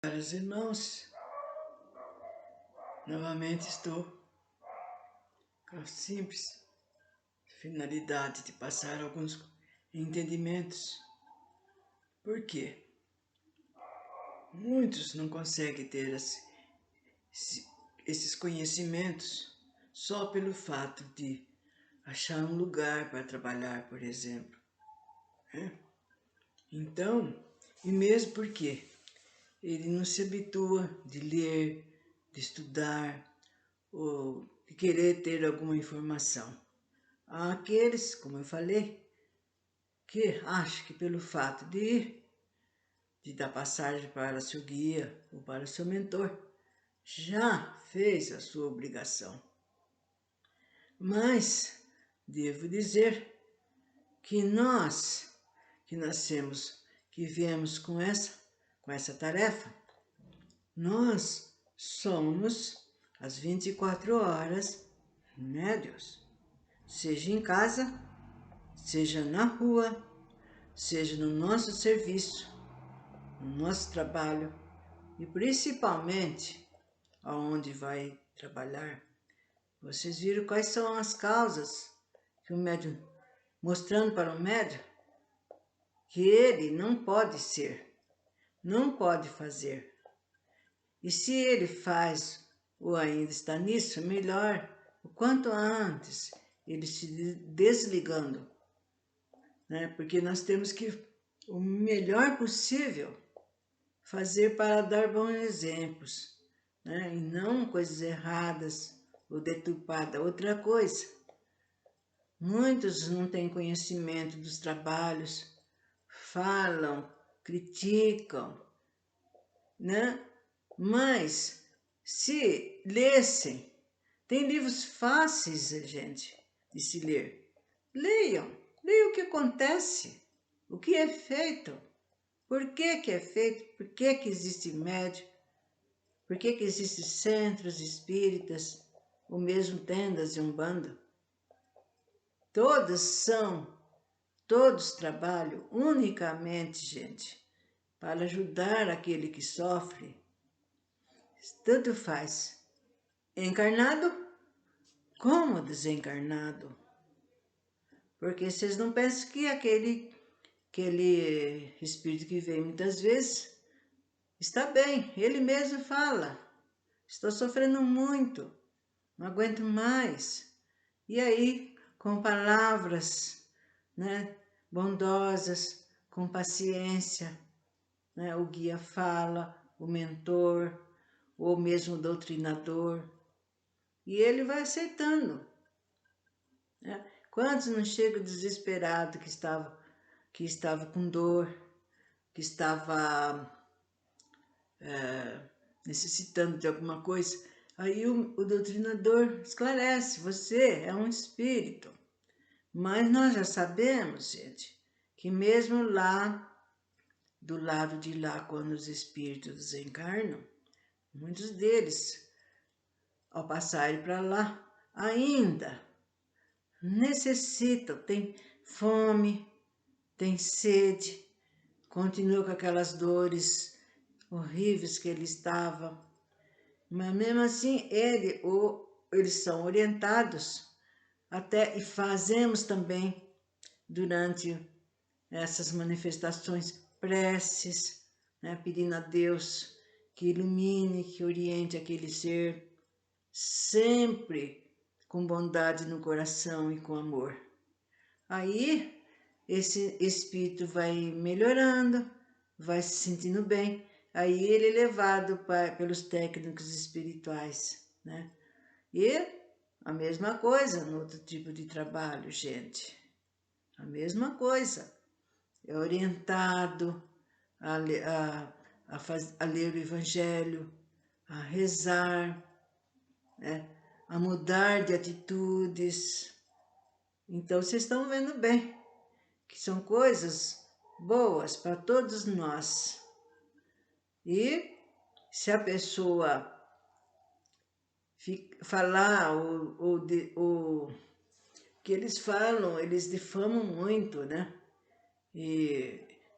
Caros irmãos, novamente estou com a simples finalidade de passar alguns entendimentos. Por quê? Muitos não conseguem ter esses conhecimentos só pelo fato de achar um lugar para trabalhar, por exemplo. Então, e mesmo porque ele não se habitua de ler, de estudar, ou de querer ter alguma informação. Há aqueles, como eu falei, que acham que pelo fato de ir, de dar passagem para seu guia ou para seu mentor, já fez a sua obrigação. Mas devo dizer que nós, que nascemos, que viemos com essa tarefa, nós somos as 24 horas médios, seja em casa, seja na rua, seja no nosso serviço, no nosso trabalho e principalmente aonde vai trabalhar. Vocês viram quais são as causas que o médium, mostrando para o médium que ele não pode ser, não pode fazer. E se ele faz ou ainda está nisso, melhor o quanto antes ele se desligando, né? Porque nós temos que o melhor possível fazer para dar bons exemplos, né? E não coisas erradas ou deturpadas. Outra coisa, muitos não têm conhecimento dos trabalhos, falam, criticam, né? Mas se lessem, tem livros fáceis, gente, de se ler. Leiam o que acontece, o que é feito, por que é feito, por que existe médium, por que existem centros espíritas, ou mesmo tendas de umbanda. Todos trabalham unicamente, gente, para ajudar aquele que sofre. Tanto faz encarnado como desencarnado. Porque vocês não pensam que aquele espírito que vem muitas vezes está bem. Ele mesmo fala, estou sofrendo muito, não aguento mais. E aí, com palavras, né, bondosas, com paciência, né, o guia fala, o mentor, ou mesmo o doutrinador, e ele vai aceitando, né? Quantos não chegam desesperados que estava com dor, que estava necessitando de alguma coisa? Aí o doutrinador esclarece, você é um espírito. Mas nós já sabemos, gente, que mesmo lá, do lado de lá, quando os espíritos desencarnam, muitos deles, ao passarem para lá, ainda necessitam, tem fome, tem sede, continua com aquelas dores horríveis que ele estava. Mas mesmo assim, eles são orientados até, e fazemos também durante essas manifestações preces, né, pedindo a Deus que ilumine, que oriente aquele ser, sempre com bondade no coração e com amor. Aí esse espírito vai melhorando, vai se sentindo bem, aí ele é levado pelos técnicos espirituais, né? E a mesma coisa no outro tipo de trabalho, gente. A mesma coisa. É orientado a ler o Evangelho, a rezar, né? A mudar de atitudes. Então, vocês estão vendo bem que são coisas boas para todos nós. E se a pessoa falar o que eles falam, eles difamam muito, né?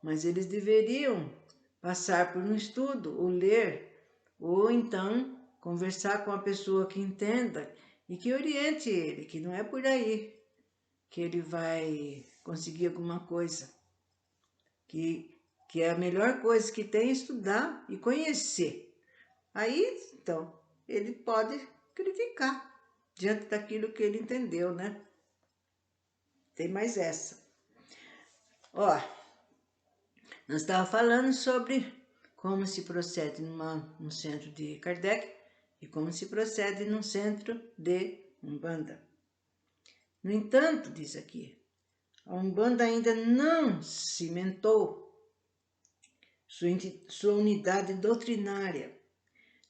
Mas eles deveriam passar por um estudo, ou ler, ou então conversar com uma pessoa que entenda e que oriente ele, que não é por aí que ele vai conseguir alguma coisa. Que é a melhor coisa que tem é estudar e conhecer. Aí, então, ele pode criticar diante daquilo que ele entendeu, né? Tem mais essa. Ó, nós estávamos falando sobre como se procede num centro de Kardec e como se procede num centro de Umbanda. No entanto, diz aqui, a Umbanda ainda não cimentou sua unidade doutrinária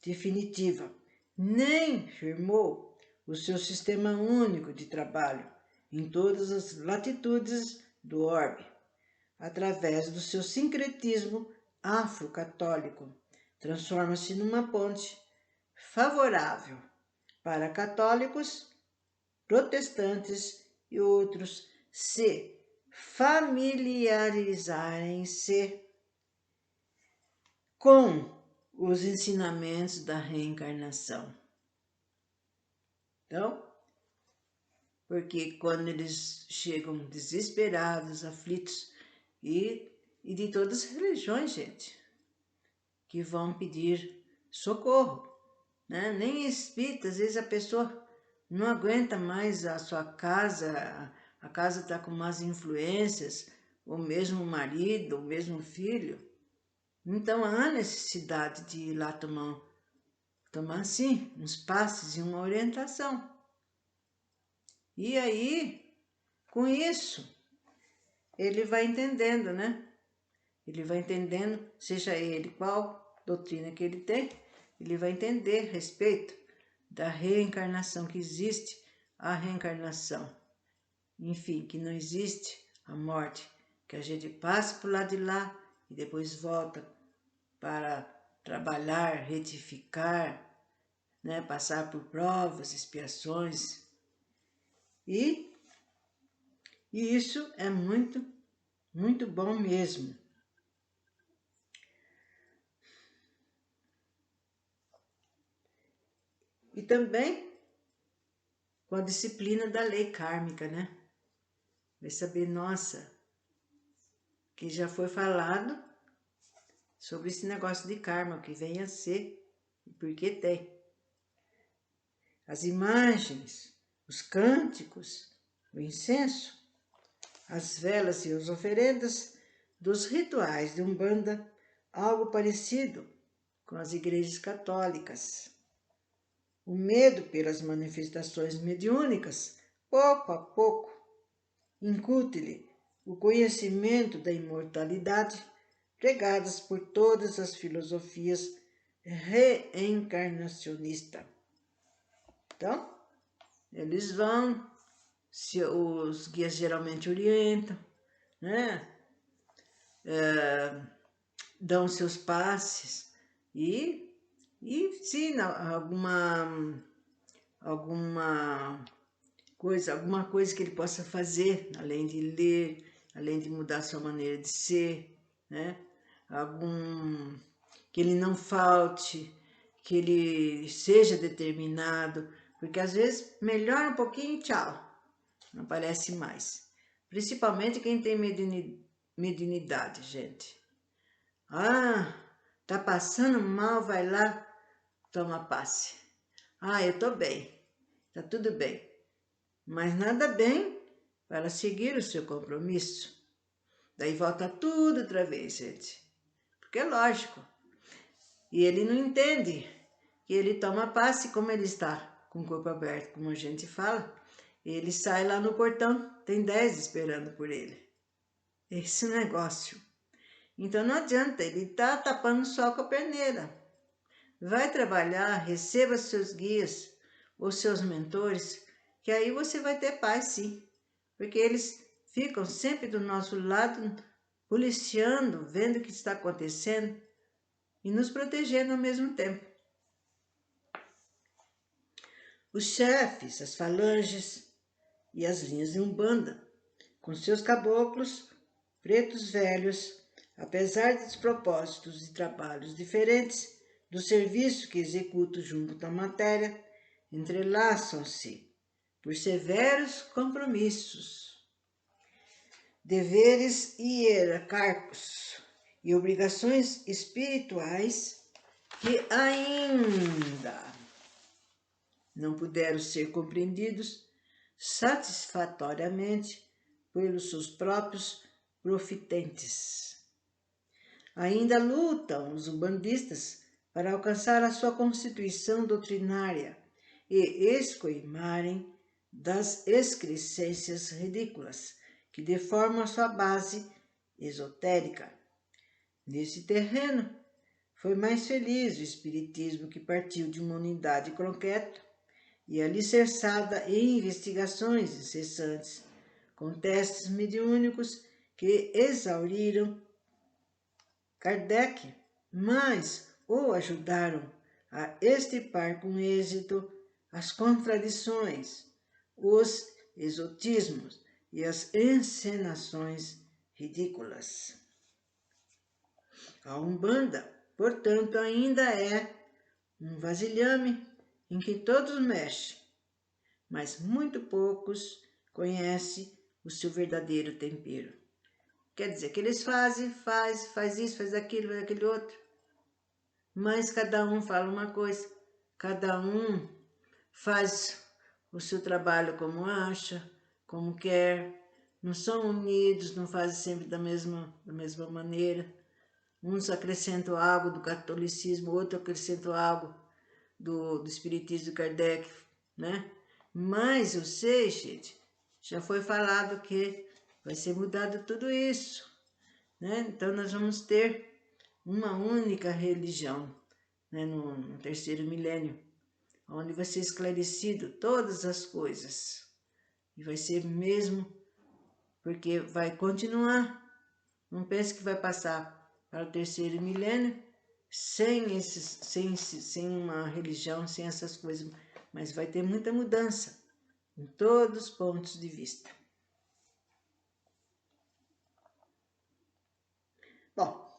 definitiva, nem firmou o seu sistema único de trabalho em todas as latitudes do orbe, através do seu sincretismo afro-católico, transforma-se numa ponte favorável para católicos, protestantes e outros se familiarizarem-se com os ensinamentos da reencarnação. Então, porque quando eles chegam desesperados, aflitos, e de todas as religiões, gente, que vão pedir socorro, né? Nem espírita, às vezes a pessoa não aguenta mais a sua casa, a casa está com más influências, ou mesmo o marido, ou mesmo o filho. Então há necessidade de ir lá tomar sim, uns passes e uma orientação. E aí, com isso, ele vai entendendo, né? Ele vai entendendo, seja ele qual doutrina que ele tem, ele vai entender a respeito da reencarnação, que existe a reencarnação. Enfim, que não existe a morte, que a gente passa por lado de lá e depois volta para trabalhar, retificar, né? Passar por provas, expiações. E isso é muito, muito bom mesmo. E também com a disciplina da lei kármica, né? Vai saber, nossa, que já foi falado sobre esse negócio de karma, que vem a ser e por que tem. As imagens, os cânticos, o incenso, as velas e as oferendas dos rituais de Umbanda, algo parecido com as igrejas católicas. O medo pelas manifestações mediúnicas, pouco a pouco, incute-lhe o conhecimento da imortalidade pregadas por todas as filosofias reencarnacionistas. Então, eles vão, os guias geralmente orientam, né? Dão seus passes e ensina alguma coisa que ele possa fazer, além de ler, além de mudar sua maneira de ser, né? Que ele não falte, que ele seja determinado, porque às vezes melhora um pouquinho e tchau, não aparece mais. Principalmente quem tem mediunidade, gente. Ah, tá passando mal, vai lá, toma passe. Ah, eu tô bem, tá tudo bem. Mas nada bem para seguir o seu compromisso. Daí volta tudo outra vez, gente. Porque é lógico. E ele não entende que ele toma passe, como ele está com o corpo aberto, como a gente fala. Ele sai lá no portão, tem 10 esperando por ele. Esse negócio. Então não adianta, ele está tapando o sol com a peneira. Vai trabalhar, receba seus guias ou seus mentores, que aí você vai ter paz sim. Porque eles ficam sempre do nosso lado, policiando, vendo o que está acontecendo e nos protegendo ao mesmo tempo. Os chefes, as falanges e as linhas de Umbanda, com seus caboclos, pretos velhos, apesar dos propósitos e trabalhos diferentes do serviço que executo junto à matéria, entrelaçam-se por severos compromissos, deveres hierárquicos e obrigações espirituais que ainda não puderam ser compreendidos satisfatoriamente pelos seus próprios profitentes. Ainda lutam os umbandistas para alcançar a sua constituição doutrinária e escoimarem das excrescências ridículas que deformam a sua base esotérica. Nesse terreno, foi mais feliz o espiritismo que partiu de uma unidade concreta e alicerçada em investigações incessantes, com testes mediúnicos que exauriram Kardec, mas o ajudaram a extirpar com êxito as contradições, os exotismos e as encenações ridículas. A Umbanda, portanto, ainda é um vasilhame em que todos mexem, mas muito poucos conhecem o seu verdadeiro tempero. Quer dizer, que eles faz isso, faz aquilo, faz aquele outro, mas cada um fala uma coisa, cada um faz o seu trabalho como acha, como quer, não são unidos, não fazem sempre da mesma maneira. Uns acrescentam algo do catolicismo, outro acrescentam algo do espiritismo de Kardec, né? Mas eu sei, gente, já foi falado que vai ser mudado tudo isso, né? Então nós vamos ter uma única religião, né? No terceiro milênio, onde vai ser esclarecido todas as coisas. E vai ser mesmo, porque vai continuar. Não pense que vai passar para o terceiro milênio sem uma religião, sem essas coisas, mas vai ter muita mudança em todos os pontos de vista. Bom,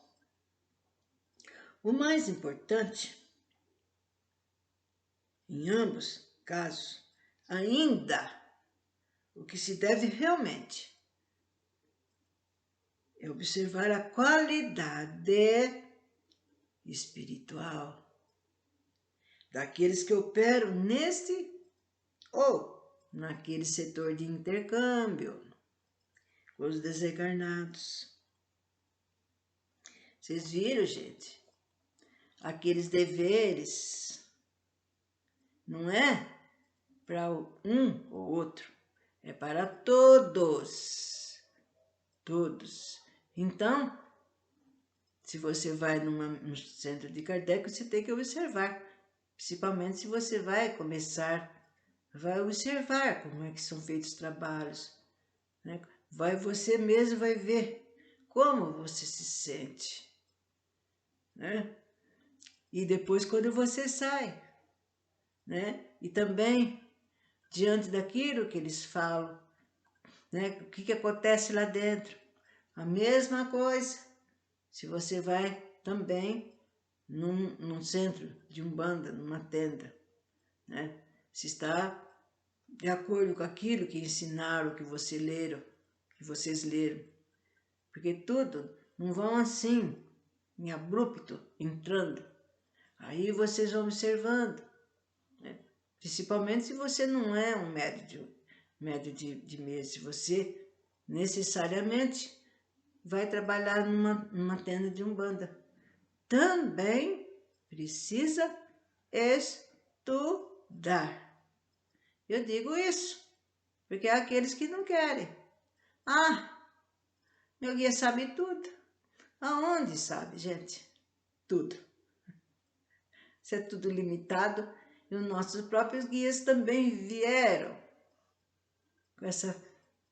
o mais importante em ambos casos, ainda o que se deve realmente é observar a qualidade espiritual daqueles que operam neste ou naquele setor de intercâmbio com os desencarnados. Vocês viram, gente? Aqueles deveres não é para um ou outro, é para todos. Todos. Então, se você vai num centro de Kardec, você tem que observar. Principalmente se você vai observar como é que são feitos os trabalhos. Né? Você mesmo vai ver como você se sente. Né? E depois quando você sai. Né? E também, diante daquilo que eles falam, né? O que acontece lá dentro. A mesma coisa. Se você vai também num centro de Umbanda, numa tenda, né? Se está de acordo com aquilo que ensinaram, que vocês leram. Porque tudo não vão assim, em abrupto, entrando. Aí vocês vão observando, né? Principalmente se você não é um médio de mesa, se você necessariamente vai trabalhar numa tenda de Umbanda. Também precisa estudar. Eu digo isso, porque há aqueles que não querem. Ah, meu guia sabe tudo. Aonde sabe, gente? Tudo. Isso é tudo limitado. E os nossos próprios guias também vieram com essa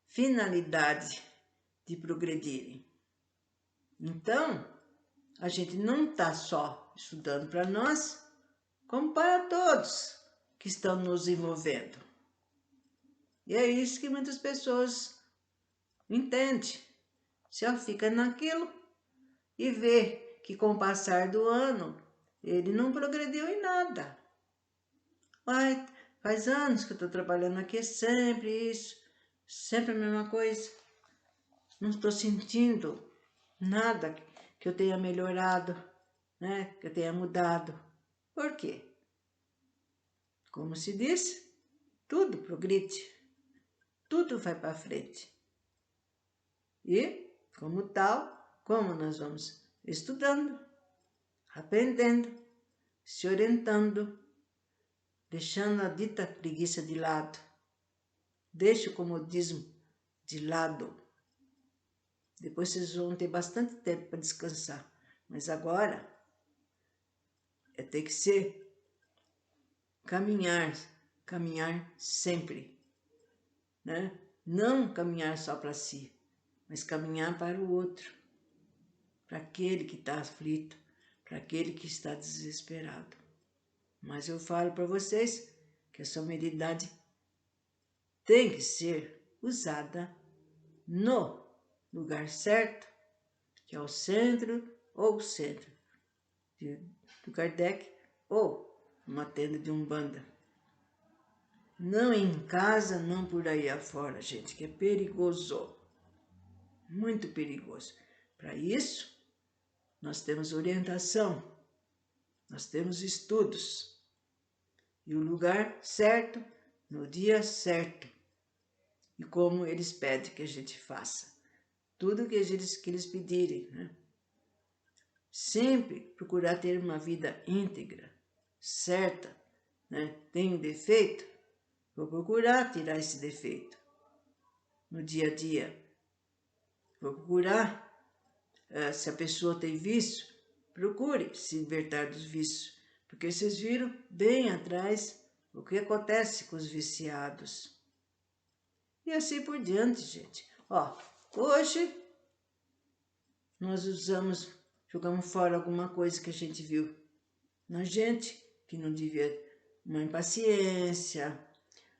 finalidade de progredirem. Então, a gente não está só estudando para nós, como para todos que estão nos envolvendo. E é isso que muitas pessoas entendem. Se ela fica naquilo, e vê que com o passar do ano, ele não progrediu em nada. Ai, faz anos que eu estou trabalhando aqui, é sempre isso, sempre a mesma coisa. Não estou sentindo nada que eu tenha melhorado, né? Que eu tenha mudado. Por quê? Como se diz, tudo progride, tudo vai para frente. E, como tal, como nós vamos estudando, aprendendo, se orientando, deixando a dita preguiça de lado. Deixe o comodismo de lado. Depois vocês vão ter bastante tempo para descansar. Mas agora é ter que ser caminhar sempre, né? Não caminhar só para si, mas caminhar para o outro, para aquele que está aflito, para aquele que está desesperado. Mas eu falo para vocês que a sobriedade tem que ser usada no lugar certo, que é o centro ou o centro do Kardec ou uma tenda de Umbanda. Não em casa, não por aí afora, gente, que é perigoso, muito perigoso. Para isso, nós temos orientação, nós temos estudos e o lugar certo, no dia certo. E como eles pedem que a gente faça. Tudo que eles pedirem, né? Sempre procurar ter uma vida íntegra, certa, né? Tem um defeito? Vou procurar tirar esse defeito no dia a dia. Vou procurar, se a pessoa tem vício, procure se libertar dos vícios. Porque vocês viram bem atrás o que acontece com os viciados. E assim por diante, gente. Ó, hoje nós jogamos fora alguma coisa que a gente viu na gente, que não devia, uma impaciência,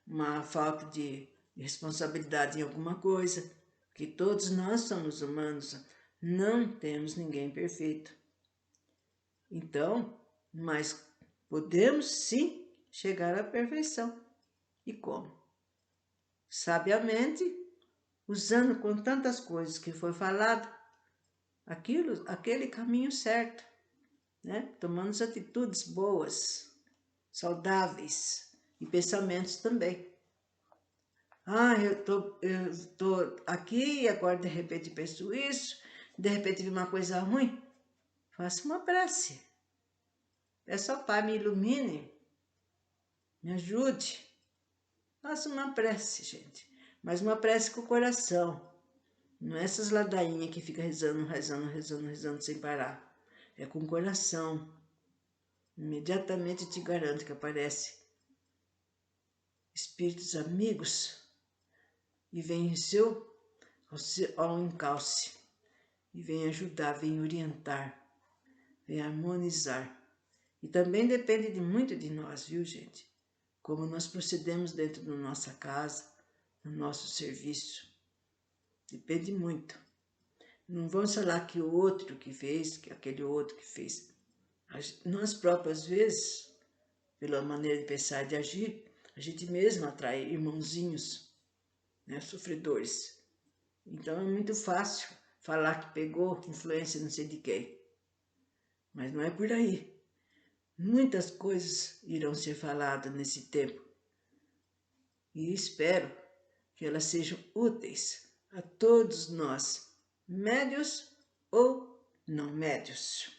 uma falta de responsabilidade em alguma coisa, que todos nós somos humanos, não temos ninguém perfeito. Então, mas podemos sim chegar à perfeição. E como? Sabiamente, usando com tantas coisas que foi falado, aquele caminho certo, né? Tomando as atitudes boas, saudáveis e pensamentos também. Ah, eu tô aqui e agora de repente penso isso, de repente vi uma coisa ruim. Faça uma prece. Peça ao Pai, me ilumine, me ajude. Faça uma prece, gente. Mas uma prece com o coração. Não é essas ladainhas que fica rezando sem parar. É com o coração. Imediatamente te garanto que aparece espíritos amigos e vem ao encalce. E vem ajudar, vem orientar, vem harmonizar. E também depende muito de nós, viu, gente? Como nós procedemos dentro da nossa casa, no nosso serviço. Depende muito. Não vamos falar que o outro que fez, que aquele outro que fez. Nós próprios, às vezes, pela maneira de pensar e de agir, a gente mesmo atrai irmãozinhos, né, sofredores. Então é muito fácil falar que pegou influência não sei de quem. Mas não é por aí. Muitas coisas irão ser faladas nesse tempo. E espero que elas sejam úteis a todos nós, médios ou não médios.